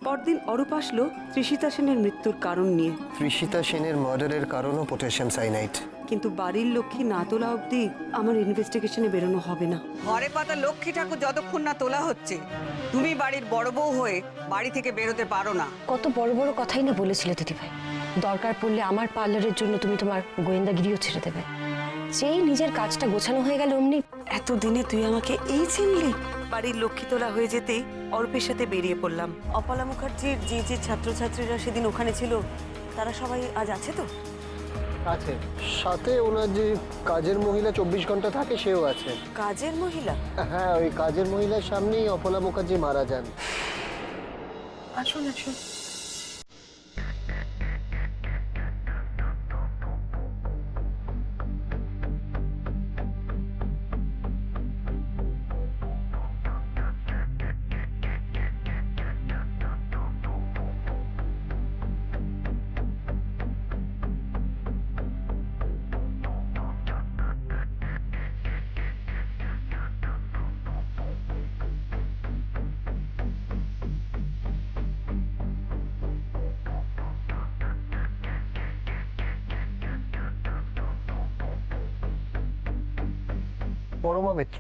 পরদিন অরূপ আসলো তৃষিতা সেনের মৃত্যুর কারণ নিয়ে। তৃষিতা সেনের মার্ডারের কারণও পটাশিয়াম সাইনাইড। কিন্তু বাড়ির লক্ষ্মী না তোলা অবধি আমার ইনভেস্টিগেশনে বেরোনো হবে না। ঘরে পাতা লক্ষ্মী ঠাকুর যতক্ষণ না তোলা হচ্ছে, তুমি বাড়ির বড় বউ হয়ে বাড়ি থেকে বেরোতে পারো না। কত বড় বড় কথাই না বলেছিলে দিদিভাই। দরকার পড়লে আমার পার্লারের জন্য তুমি তোমার গোয়েন্দাগিরিও ছেড়ে দেবে। যেই নিজের কাজটা গোছানো হয়ে গেল অমনি। এতদিনে তুই আমাকে এই চিনলি? বাড়ির লক্ষ্মী তোলা হয়ে যেতেই অর্পের সাথে বেরিয়ে পড়লাম। অপলা মুখার্জির যে ছাত্রছাত্রীরা সেদিন ওখানে ছিল তারা সবাই আজ আছে তো? আছে, সাথে ওনার যে কাজের মহিলা 24 ঘন্টা থাকে সেও আছে। কাজের মহিলা? হ্যাঁ, ওই কাজের মহিলার সামনেই অপলা মুখার্জি মারা যান। আসুন আসুন। পরমা মিত্র,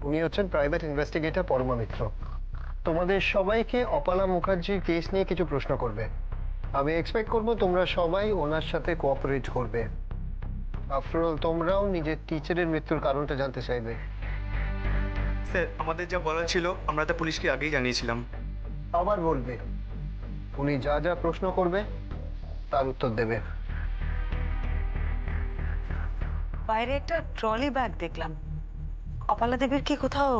উনি হচ্ছেন প্রাইভেট ইনভেস্টিগেটর পরমা মিত্র। তোমাদের সবাইকে অপলা মুখার্জির কেস নিয়ে কিছু প্রশ্ন করবে। আমি এক্সপেক্ট করব তোমরা সবাই ওনার সাথে কোঅপারেট করবে। আফটার অল তোমরাও নিজের টিচারের মৃত্যুর কারণটা জানতে চাইবে। স্যার, আমাদের যা বলার ছিল আমরা তো পুলিশকে আগেই জানিয়েছিলাম। আবার বলবে, উনি যা যা প্রশ্ন করবে তার উত্তর দেবে। বাইরে একটা ট্রলি ব্যাগ দেখলাম। অপলা দেবীর কি কোথাও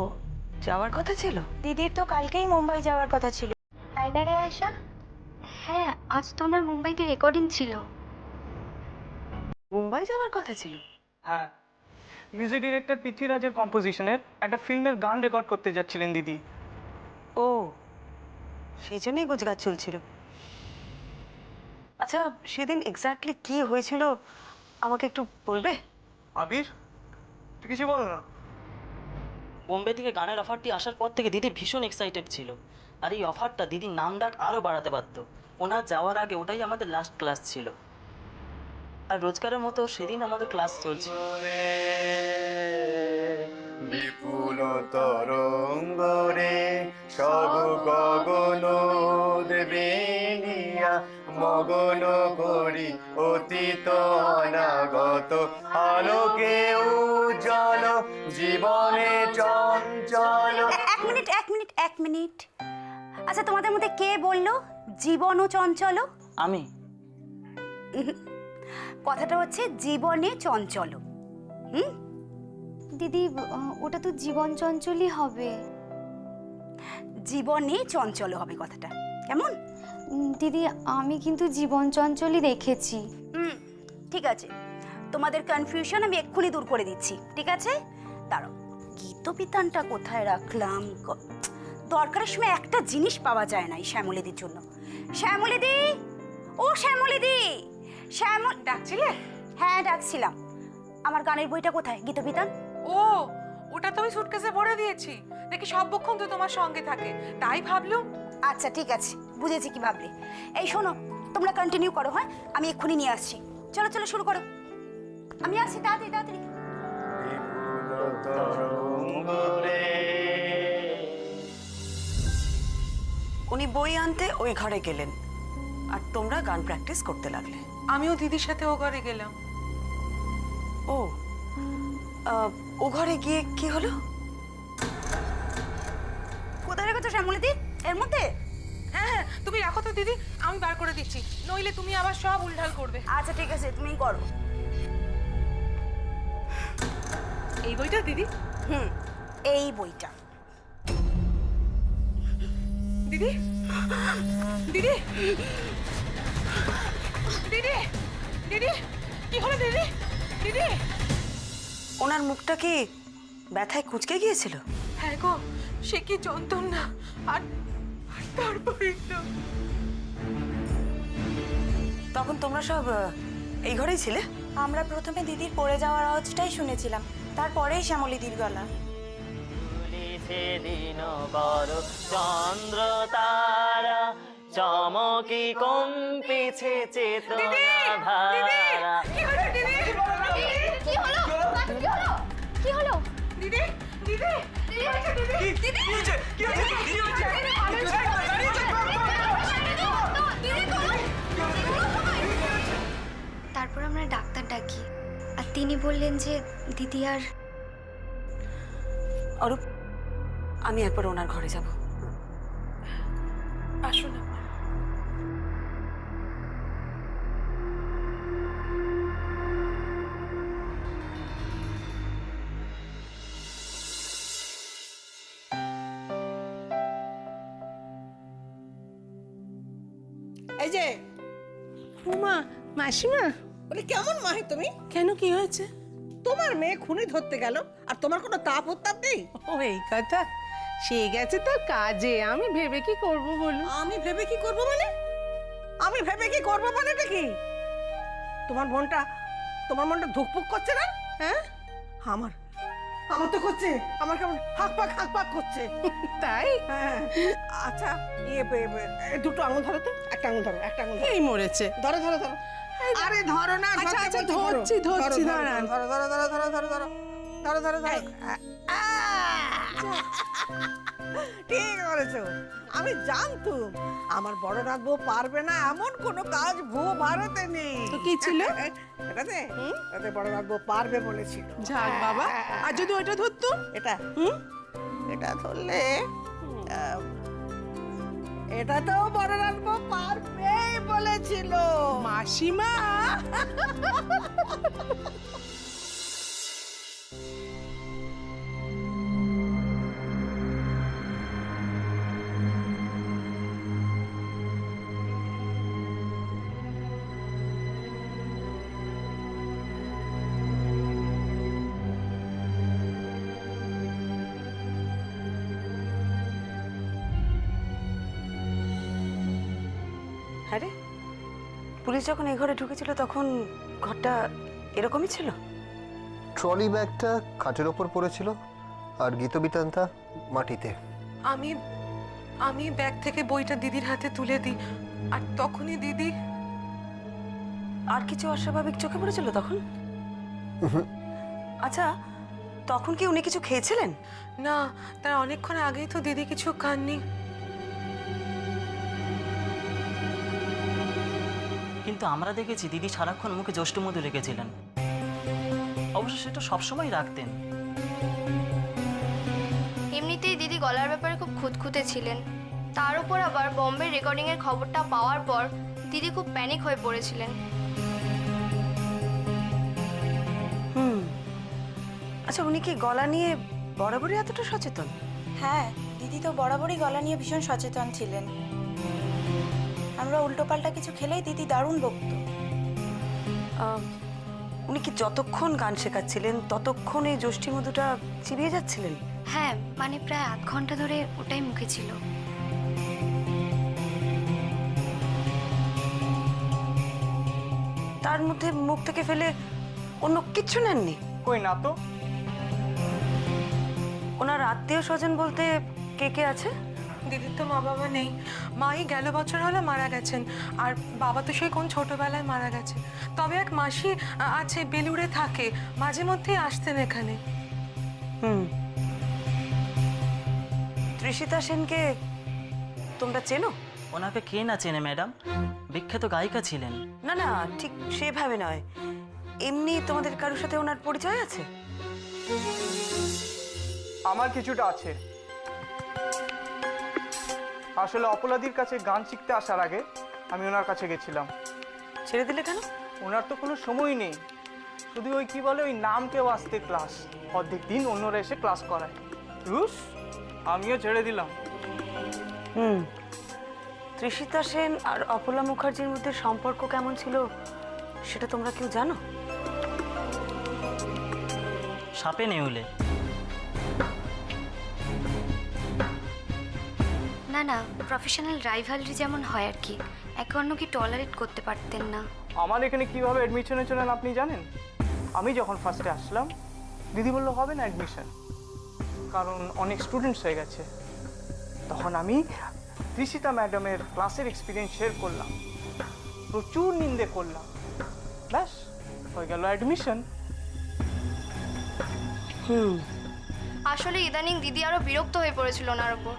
যাওয়ার কথা ছিল? দিদির তো কালকেই মুম্বাই যাওয়ার কথা ছিল, তাই না রে আয়শা? হ্যাঁ, আজ তো আমার মুম্বাইতে রেকর্ডিং ছিল। মুম্বাই যাওয়ার কথা ছিল? হ্যাঁ, মিউজিক ডিরেক্টর পৃথ্বীরাজের কম্পোজিশনের একটা ফিল্মের গান রেকর্ড করতে যাচ্ছিলেন দিদি। ও, সেই জন্যই গোছগাছ চলছিল। আচ্ছা, সেদিন এক্স্যাক্টলি কি হয়েছিল আমাকে একটু বলবে? আবির, তুই কিছু বল না। বোম্বে থেকে গানের অফারটি আসার পর থেকে দিদি ভীষণ এক্সাইটেড ছিল। আর এই অফারটা দিদির নাম ডাক আরও বাড়াতে পারত। ওনার যাওয়ার আগে ওটাই আমাদের লাস্ট ক্লাস ছিল। আর রোজগারের মতো সেদিন আমাদের ক্লাস চলছে। বিপুল তরঙ্গরে সব গগন দেবেনিয়া মগন করি অতীত অনাগত আলোকে উজ্জ্বল জীবনে চঞ্চল। এক মিনিট। আচ্ছা, তোমাদের মধ্যে কে বললো জীবন ও চঞ্চল? আমি। কথাটা হচ্ছে জীবনে চঞ্চল। দিদি, ওটা তো জীবন চঞ্চলই হবে। জীবনে চঞ্চল হবে কথাটা, কেমন? দিদি, আমি কিন্তু জীবন চঞ্চলই দেখেছি। ঠিক আছে, তোমাদের কনফিউশন আমি এক্ষুনি দূর করে দিচ্ছি, ঠিক আছে? দাঁড়াও, গীতবিতানটা কোথায় রাখলাম? দরকারের সময় একটা জিনিস পাওয়া যায় না এই শ্যামলীদির জন্য। শ্যামলীদি, ও শ্যামলীদি! শ্যামল ডাকছিলে? হ্যাঁ, ডাকছিলাম। আমার গানের বইটা কোথায়, গীতবিতান? ও, ওটা তো আমি সুটকেসে ভরে দিয়েছি। দেখি সবক্ষণ তো তোমার সঙ্গে থাকে, তাই ভাবলুম। আচ্ছা, ঠিক আছে, বুঝেছি কি ভাবলে। এই শোনো, তোমরা কন্টিনিউ করো। হ্যাঁ, আমি এক্ষুনি নিয়ে আসছি। চলো চলো, শুরু করো। আমি আসছি, তাড়াতাড়ি তাড়াতাড়ি। উনি বই আনতে ওই ঘরে গেলেন আর তোমরা গান প্র্যাকটিস করতে লাগলে। আমিও দিদির সাথে ও ঘরে গেলাম। ও, ও ঘরে গিয়ে কি হলো? কোথায় রেখেছো শ্যামলীদি? এর মধ্যে? হ্যাঁ হ্যাঁ, তুমি রাখো তো দিদি, আমি বার করে দিচ্ছি, নইলে তুমি আবার সব উল্টাল করবে। আচ্ছা, ঠিক আছে, তুমি করো। এই বইটা দিদি? এই বইটা। দিদি, দিদি, দিদি, দিদি, কি হলো দিদি? দিদি, ওনার মুখটা কি ব্যথায় কুঁচকে গিয়েছিল? হ্যাঁ গো, সে কি যন্ত্রণা। আর তারপরে তো তখন তোমরা সব এই ঘরেই ছিলে? আমরা প্রথমে দিদির পড়ে যাওয়ার আওয়াজটাই শুনেছিলাম, তারপরেই শ্যামলীদির গলা। কাঁপিছে দিন বড়, চন্দ্র তারা চমকি কম্পিছে চেতনা ধারা। কি হলো? কি হলো? দিদি দিদি তারপর আমরা ডাক্তার ডাকি, আর তিনি বললেন যে দিদি আর অরূপ, আমি একবার ওনার ঘরে যাব। আসুন। এই যে উমা, মাসিমা, বলি কেমন মাহে তুমি? কেন কি হয়েছে? তোমার মেয়ে খুনি ধরতে গেল আর তোমার কোনো তাপ উত্তাপ নেই? ও এই কথা, সে গেছে তো কাজে, আমি ভেবে কি করব বলুন? আমি ভেবে কি করব মানে? আমি ভেবে কি করব মানেটা কি? তোমার মনটা ধুকপুক করছে না? হ্যাঁ, আমার তো করছে। আমার কেমন হাঁক পাক করছে। তাই? হ্যাঁ। আচ্ছা, দুটো আঙুল ধরো তো। একটা আঙুল ধরো। এই মরেছে। ধরো। আরে ধরো না। আচ্ছা, ধরতে আচ্ছা, বলছি, ধরো। ধরছি, ধরো, দাঁড়ান। ধরো। ঠিক বলেছো। আমি জানতুম আমার বড় রাখবো পারবে না এমন কোনো কাজ ভূ ভারতে নেই। তো কি ছিল? এটাতে বড় রাখবো পারবে বলেছিল। যাক বাবা, আর যদি ওইটা ধরতুম? এটা ধরলে এটা তো বড় রাখবো পারবে বলেছিল মাসিমা। হ্যাঁ রে, পুলিশ যখন এই ঘরে ঢুকেছিল তখন ঘরটা এরকমই ছিল? ট্রলি ব্যাগটা খাটের ওপর পড়েছিল আর গীতবিতানটা মাটিতে। আমি ব্যাগ থেকে বইটা দিদির হাতে তুলে দিই, আর তখনই দিদি। আর কিছু অস্বাভাবিক চোখে পড়েছিল তখন? আচ্ছা, তখন কি উনি কিছু খেয়েছিলেন? না, তার অনেকক্ষণ আগেই তো দিদি কিছু খাননি। কিন্তু আমরা দেখেছি দিদি সারাক্ষণ মুখে যষ্টি মধু রেখেছিলেন। অবশ্য সেটা সবসময় রাখতেন। এমনিতেই দিদি গলার ব্যাপারে খুব খুঁতখুঁতে ছিলেন, তার উপর আবার বম্বে রেকর্ডিং এর খবরটা পাওয়ার পর দিদি খুব প্যানিক হয়ে পড়েছিলেন। আচ্ছা, উনি কি গলা নিয়ে বরাবরই এতটা সচেতন? হ্যাঁ, দিদি তো বরাবরই গলা নিয়ে ভীষণ সচেতন ছিলেন। আমরা উল্টোপাল্টা কিছু খেলেই দিদি দারুণ বকতো। উনি কি যতক্ষণ গান শেখাচ্ছিলেন ততক্ষণ এই যষ্টি মধুটা চিবিয়ে যাচ্ছিলেন? হ্যাঁ, মানে প্রায় আধ ঘন্টা ধরে ওটাই মুখে ছিল। তার মধ্যে মুখ থেকে ফেলে অন্য কিচ্ছু নেননি? কই না তো। ওনার আত্মীয় স্বজন বলতে কে কে আছে? দিদির তো মা বাবা নেই, মাই গেল বছর হলো মারা গেছেন, আর বাবা তো সেই কোন ছোটবেলায় মারা গেছে। তবে এক মাসি আছে, বেলুড়ে থাকে, মাঝে মধ্যেই আসতেন এখানে। তৃষিতা সেনকে তোমরা চেনো? ওনাকে কে না চেনে ম্যাডাম, বিখ্যাত গায়িকা ছিলেন। না না, ঠিক সেভাবে নয়, এমনি তোমাদের কারোর সাথে ওনার পরিচয় আছে? আমার কিছুটা আছে। আসলে অপলাদির কাছে গান শিখতে আসার আগে আমি ওনার কাছে গেছিলাম। ছেড়ে দিলে কেন? ওনার তো কোনো সময় নেই, শুধু ওই কি বলে ওই নামকে আসতে ক্লাস, অর্ধেক দিন অন্যরা এসে ক্লাস করায়। রুশ, আমিও ছেড়ে দিলাম। তৃষিতা সেন আর অপলা মুখার্জির মধ্যে সম্পর্ক কেমন ছিল সেটা তোমরা কেউ জানো? সাপে নেউলে। না না, প্রফেশনাল রাইভালরি যেমন হয় আর কি, একে অন্যকে টলারেট করতে পারতেন না। আমার এখানে কিভাবে অ্যাডমিশনে চলেন আপনি জানেন? আমি যখন ফার্স্টে আসলাম দিদি বললো হবে না অ্যাডমিশন, কারণ অনেক স্টুডেন্টস হয়ে গেছে। তখন আমি ত্রিশিতা ম্যাডামের ক্লাসের এক্সপিরিয়েন্স শেয়ার করলাম, প্রচুর নিন্দে করলাম, ব্যাস হয়ে গেল অ্যাডমিশন। আসলে ইদানিং দিদি আরও বিরক্ত হয়ে পড়েছিল ওনার ওপর।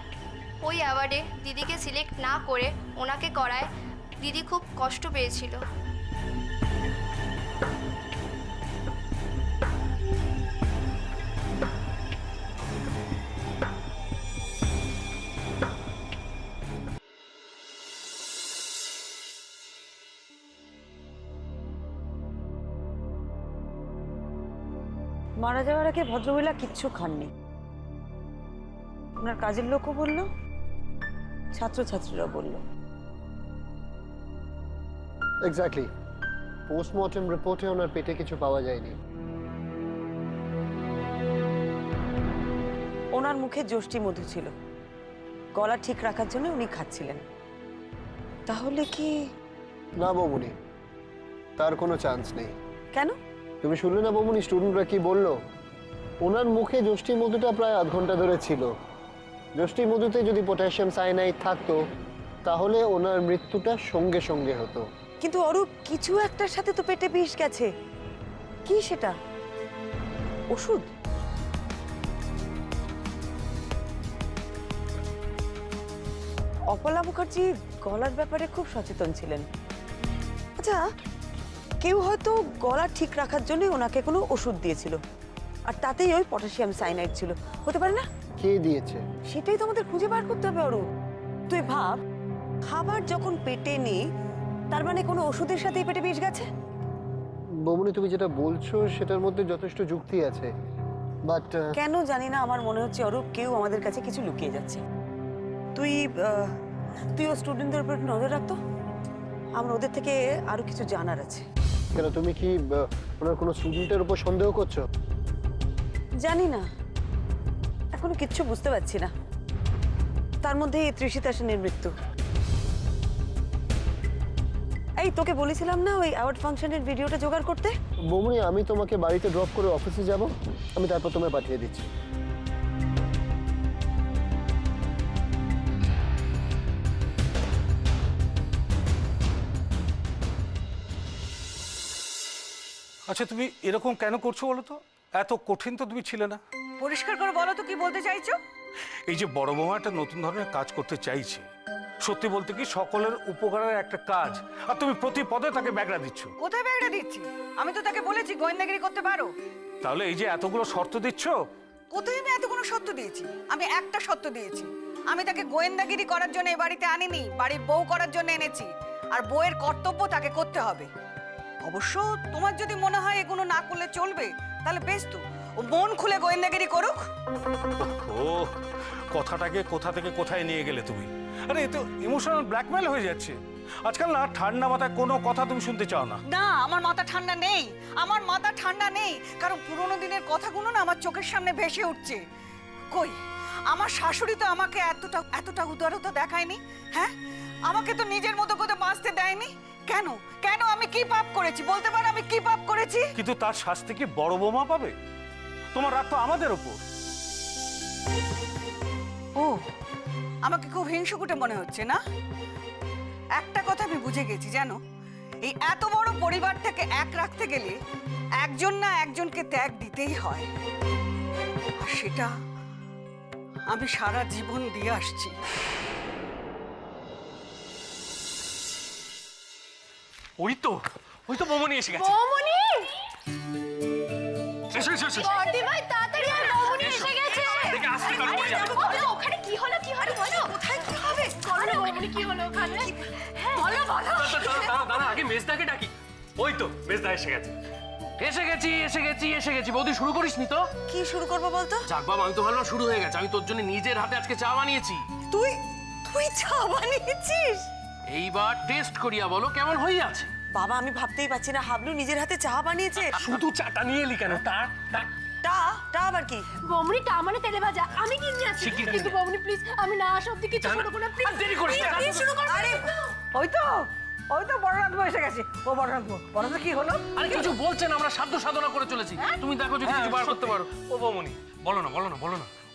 ওই অ্যাওয়ার্ডে দিদিকে সিলেক্ট না করে ওনাকে করায় দিদি খুব কষ্ট পেয়েছিল। মারা যাওয়ার আগে ভদ্রমহিলা কিচ্ছু খাননি। ওনার কাজের লোকও বলল, ছাত্রছাত্রীরা বলল। এক্স্যাক্টলি, পোস্টমর্টেম রিপোর্টে ওনার পেটে কিছু পাওয়া যায়নি। ওনার মুখে যষ্টি মধু ছিল, গলা ঠিক রাখার জন্য উনি খাচ্ছিলেন। তাহলে কি? না বৌমনি, তার কোনো চান্স নেই। কেন? তুমি শুনলে না বৌমনি স্টুডেন্টরা কি বললো? ওনার মুখে যষ্টি মধুটা প্রায় আধ ঘন্টা ধরে ছিল। যষ্টি মধুতে যদি পটাশিয়াম সায়ানাইড থাকতো তাহলে ওনার মৃত্যুটা সঙ্গে সঙ্গে হতো। কিন্তু অরূপ, কিছু একটার সাথে তো পেটে বিষ গেছে। কি সেটা? ওষুধ? অপলা মুখার্জি গলার ব্যাপারে খুব সচেতন ছিলেন। আচ্ছা, কেউ হয়তো গলা ঠিক রাখার জন্য ওনাকে কোনো ওষুধ দিয়েছিল, আর তাতেই ওই পটাশিয়াম সায়ানাইড ছিল। হতে পারে না? কে দিয়েছে? সেটাই তো আমাদের খুঁজে বার করতে হবে অরূপ। তুই ভাব, খাবার যখন পেটে নেই তার মানে কোনো ওষুধের সাথেই পেটে বিষ গেছে। বৌমনি তুমি যেটা বলছো সেটার মধ্যে যথেষ্ট যুক্তি আছে, বাট কেন জানি না আমার মনে হচ্ছে অরূপ কেউ আমাদের কাছে কিছু লুকিয়ে যাচ্ছে। তুই ও স্টুডেন্টদের উপর একটু নজর রাখতো, আমার ওদের থেকে আরো কিছু জানার আছে। কেন, তুমি কি ওনার কোনো স্টুডেন্টের উপর সন্দেহ করছো? জানি না, এখনো কিচ্ছু বুঝতে পারছি না। তার মধ্যে এই ত্রিশিতা সেনের মৃত্যু। এই তোকে বলেছিলাম না ওই অ্যাওয়ার্ড ফাংশনের ভিডিওটা জোগাড় করতে? বৌমনি, আমি তোমাকে বাড়িতে ড্রপ করে অফিসে যাব, আমি তারপর তোমায় পাঠিয়ে দিচ্ছি। আচ্ছা, তুমি এরকম কেন করছো বলো তো? এত কঠিন তো তুমি ছিলে না। পরিষ্কার করে বলো তো কি বলতে চাইছো? এই যে বড় বৌমা একটা নতুন ধরনের কাজ করতে চাইছে, সত্যি বলতে কি সকলের উপকারের একটা কাজ, আর তুমি প্রতি পদে তাকে ব্যাগরা দিচ্ছ। কোথায় ব্যাগটা দিচ্ছি? আমি তো তাকে বলেছি গোয়েন্দাগিরি করতে পারো। তাহলে এই যে এতগুলো শর্ত দিচ্ছ? কোথায় আমি এতগুলো সত্য দিয়েছি? আমি একটা সত্য দিয়েছি, আমি তাকে গোয়েন্দাগিরি করার জন্য এই বাড়িতে আনিনি, বাড়ির বউ করার জন্য এনেছি, আর বউয়ের কর্তব্য তাকে করতে হবে। অবশ্য তোমার যদি মনে হয় এগুলো না করলে চলবে, তাহলে বেশ, তো ও মন খুলে গোয়েন্দাগিরি করুক। ও, কথাটাকে কোথা থেকে কোথায় নিয়ে গেলে তুমি? আরে এ তো ইমোশনাল ব্ল্যাকমেল হয়ে যাচ্ছে। আজকাল না ঠান্ডা মাথায় কোনো কথা তুমি শুনতে চাও না। না, আমার মাথা ঠান্ডা নেই, আমার মাথা ঠান্ডা নেই, কারণ পুরোনো দিনের কথাগুলো না আমার চোখের সামনে ভেসে উঠছে। কই, আমার শাশুড়ি তো আমাকে এতটা উদারতা দেখায়নি। হ্যাঁ, আমাকে তো নিজের মতো করে বাঁচতে দেয়নি। কেন কেন আমি কি পাপ করেছি? বলতে পারো আমি কি পাপ করেছি? কিন্তু তার শাস্তি কি বড় বৌমা পাবে? তোমার রাগ তো আমাদের উপর। ও, আমাকে খুব হিংসুকুটে মনে হচ্ছে না? একটা কথা আমি বুঝে গেছি, জানো, এই এত বড় পরিবার থেকে এক রাখতে গেলে একজন না একজনকে ত্যাগ দিতেই হয়, আর সেটা আমি সারা জীবন দিয়ে আসছি। ওই তো বৌমনি এসে গেছে। বৌমনি! এসো, এসো, এসো। বড়দি ভাই, তাড়াতাড়ি আয়, বৌমনি এসে গেছে। দেখে আসতে পারো, পড়ে যাবে। বলো, ওখানে কি হলো বলো। কোথায় কি হবে? বলো না বৌমনি, কি হলো ওখানে? হ্যাঁ, বলো। দাঁড়া, আগে মেজদাকে ডাকি। ওই তো মেজদা এসে গেছে। এসে গেছি। বৌদি, শুরু করিসনি তো? কি শুরু করবো বলতো? যাক বাবা, আমি তো ভাবলাম শুরু হয়ে গেছে। আমি তোর জন্য নিজের হাতে আজকে চা বানিয়েছি। তুই চা বানিয়েছিস? এইবার টেস্ট করিয়া বলো কেমন হয়ে আছে। বাবা, আমি ভাবতেই পারছি না, হাবলু নিজের হাতে চা বানিয়েছে। শুধু চাটা নিয়ে এলি কেন? টা আবার কি? বৌমনি, টা মানে তেলে ভাজা। আমি কি আছি, কিন্তু বৌমনি প্লিজ, আমি না আসা অব্দি কিছু করবো না, প্লিজ। দেরি করিস না। আরে ওই তো বড় রাতবো এসে গেছে। ও বড় রাতবো কি হলো? আরে কিছু বলছেন, আমরা সাধ্য সাধনা করে চলেছি। তুমি দেখো যদি কিছু বার করতে পারো। ও বৌমনি, বলো না।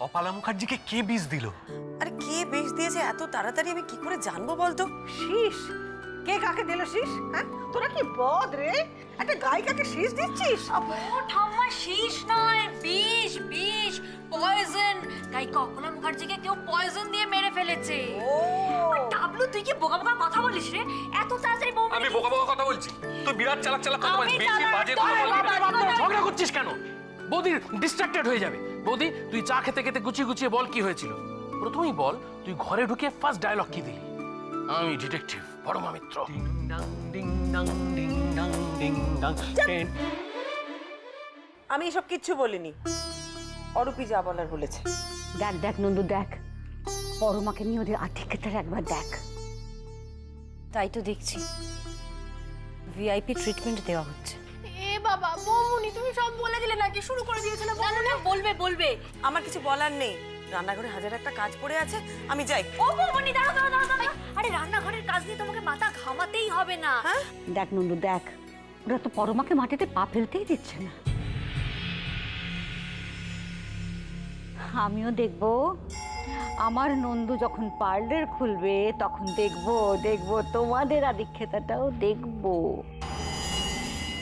অপালা মুখার্জিকে কে বিষ দিল? আরে কে বেশ দিয়েছে এত তাড়াতাড়ি আমি কি করে জানবো বলতো? শীষ কে কাকে দিল শীষ? হ্যাঁ তোরা কি বদ রে, একটা গায়িকাকে শীষ দিচ্ছিস? ঠাম্মা শীষ নয়, বিষ বিষ, পয়জন। গায়িকা অপলা মুখার্জিকে কেউ পয়জন দিয়ে মেরে ফেলেছে। ও ডাবলু, তুই কি বোকা বোকা কথা বলিস রে? এত তাড়াতাড়ি আমি বোকা বোকা কথা বলছি? তুই বিরাট চালাক চালাক কথা বলছিস, বেশি বাজে কথা বলবি। ঝগড়া করছিস কেন? বৌদি ডিস্ট্রাক্টেড হয়ে যাবে। বৌদি তুই চা খেতে খেতে গুছিয়ে গুছিয়ে বল কি হয়েছিল। প্রথমেই বল তুই ঘরে ঢুকে ফার্স্ট ডায়লগ কি দিলি? আমি ডিটেকটিভ পরমা মিত্র। আমি এসব কিচ্ছু বলিনি, অরূপী যা বলার বলেছে। দেখ দেখ নন্দু দেখ, পরমাকে নিয়ে ওদের আধিক্যতার একবার দেখ। তাই তো দেখছি ভিআইপি ট্রিটমেন্ট দেওয়া হচ্ছে। এ বাবা, বৌমনি তুমি সব বলে দিলে নাকি? শুরু করে দিয়েছিলে? না, বলবে বলবে। আমার কিছু বলার নেই, রান্নাঘরে হাজার একটা কাজ পড়ে আছে, আমি যাই। ও বৌমনি দাঁড়াও দাঁড়াও দাঁড়াও দাঁড়াও। আরে রান্নাঘরের কাজ দিয়ে তোমাকে মাথা ঘামাতেই হবে না। দেখ নন্দু দেখ, ওরা তো পরমাকে মাটিতে পা ফেলতেই দিচ্ছে না। আমিও দেখবো আমার নন্দু যখন পার্লার খুলবে তখন দেখবো দেখবো তোমাদের আধিক্যতাটাও দেখবো।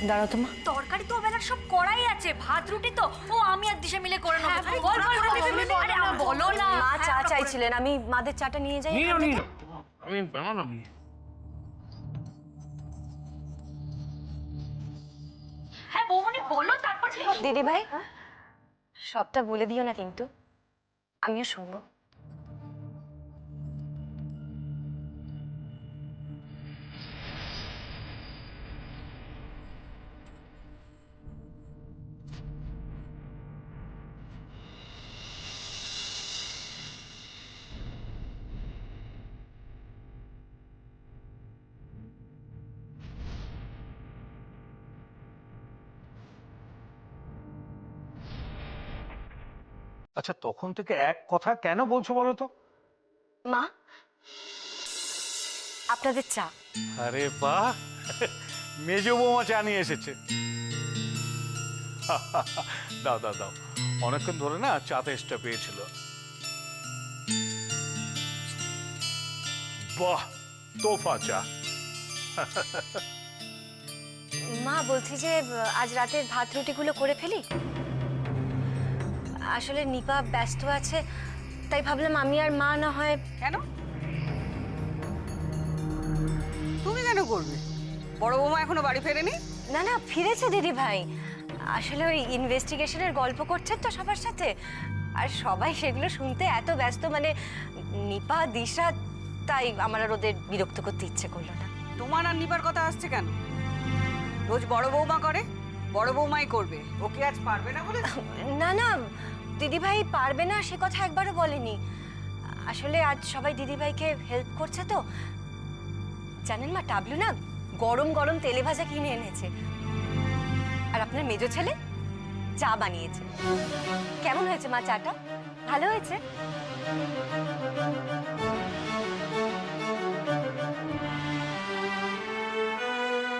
দাঁড়াও তোমা, তরকারি তো ওবেলার সব করাই আছে, ভাত রুটি তো ও আমি আর দিশা মিলে করে নেবো। বল বল বল, আরে বলো না। মা চা চাইছিলেন, আমি মাদের চাটা নিয়ে যাই। আমি বানালাম। হ্যাঁ বৌমনি বলো, তারপর দিদি ভাই সবটা বলে দিও না কিন্তু, আমিও শুনবো। আচ্ছা, তখন থেকে এক কথা কেন বলছো বলো তো? মা, আপনাদের চা। আরে বাহ, মেজো বৌমা চা নিয়ে এসেছে। দাও দাও দাও, অনেকক্ষণ ধরে না চা তেষ্টা পেয়েছিল। বাহ, তোফা চা। মা বলছি যে আজ রাতের ভাত রুটিগুলো করে ফেলি। আসলে নিপা ব্যস্ত আছে, তাই ভাবলাম আমি আর মা না হয়। কেন তুমি কেন করবে? বড় বৌমা এখনো বাড়ি ফেরেনি? না না, ফিরেছে দিদি ভাই। আসলে ওই ইনভেস্টিগেশনের গল্প করছেন তো সবার সাথে, আর সবাই সেগুলো শুনতে এত ব্যস্ত, মানে নিপা দিশা, তাই আমার আর ওদের বিরক্ত করতে ইচ্ছে করলো না। তোমার আর নিবার কথা আসছে কেন? রোজ বড় বৌমা করে, বড় বৌমাই করবে। ওকে আজ পারবে না বলে? না না, দিদি ভাই পারবে না সে কথা একবারও বলেনি। আসলে আজ সবাই দিদি ভাইকে হেল্প করছে তো। জানেন মা, টাবলু না গরম গরম তেলে ভাজা কিনে এনেছে, আর আপনার মেজো ছেলে চা বানিয়েছে। কেমন হয়েছে মা চাটা? ভালো হয়েছে?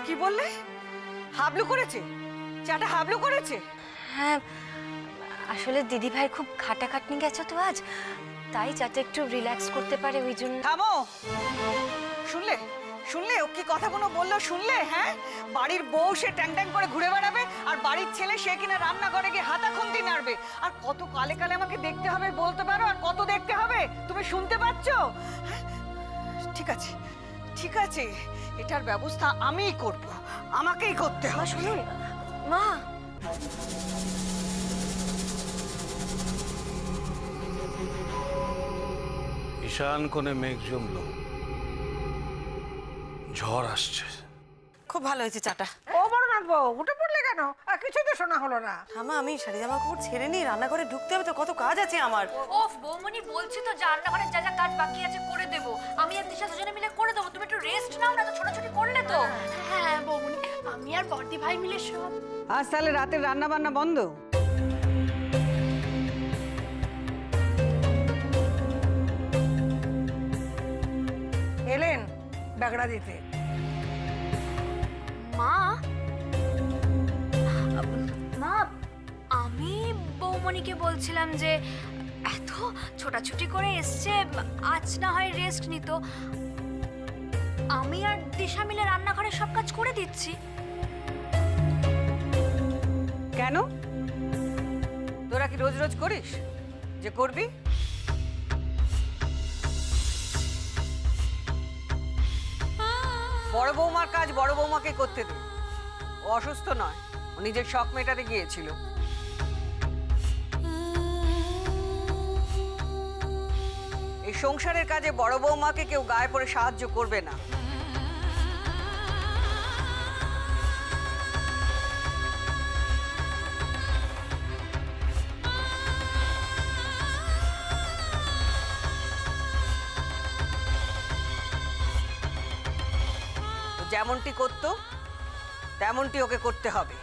কি বললে? হাবলু করেছে চাটা? হাবলু করেছে? হ্যাঁ, আসলে দিদি ভাই খুব খাটাখাটনি গেছে তো আজ, তাই যাতে একটু রিল্যাক্স করতে পারে ওই জন্য। থামো, শুনলে শুনলে ও কি কথাগুলো বললো? শুনলে? হ্যাঁ, বাড়ির বউ সে ট্যাং ট্যাং করে ঘুরে বেড়াবে, আর বাড়ির ছেলে সে কিনা রান্নাঘরে গিয়ে হাতা খুন্তি নাড়বে। আর কত কালে কালে আমাকে দেখতে হবে বলতে পারো? আর কত দেখতে হবে তুমি শুনতে পাচ্ছ? ঠিক আছে ঠিক আছে, এটার ব্যবস্থা আমিই করব, আমাকেই করতে হবে। শুনুন মা, ঈশান কোণে মেঘ জমলো, ঝড় আসছে। খুব ভালো হয়েছে চাটা। ও বড় নাথবো, উঠে পড়লে কেন? আর কিছুই তো শোনা হলো না। থামা, আমি শাড়ি জামা কাপড় ছেড়ে নিই, রান্নাঘরে ঢুকতে হবে তো, কত কাজ আছে আমার। ওফ বৌমনি, বলছি তো রান্নাঘরে যা যা কাজ বাকি আছে করে দেবো। আমি আর দিশা দুজনে মিলে করে দেবো, তুমি একটু রেস্ট নাও না, তো ছোটাছুটি করলে তো। হ্যাঁ বৌমনি, আমি আর বর্দি ভাই মিলে সব। আজ তাহলে রাতের রান্না বান্না বন্ধ? এলেন ব্যাগড়া দিতে। মা, মা আমি বৌমনিকে বলছিলাম যে ছোটাছুটি করে এসছে, আজ না হয় রেস্ট নিত। আমি আর দিশা মিলে রান্নাঘরে সব কাজ করে দিচ্ছি। কেন? তোরা কি রোজ রোজ করিস যে করবি? বড় বৌমার কাজ বড় বৌমাকে করতে দে। ও অসুস্থ নয়, ও নিজের শখ মেটাতে গিয়েছিল। এই সংসারের কাজে বড় বৌমাকে কেউ গায়ে পড়ে সাহায্য করবে না। ও যেমনটি করতো তেমনটি ওকে করতে হবে।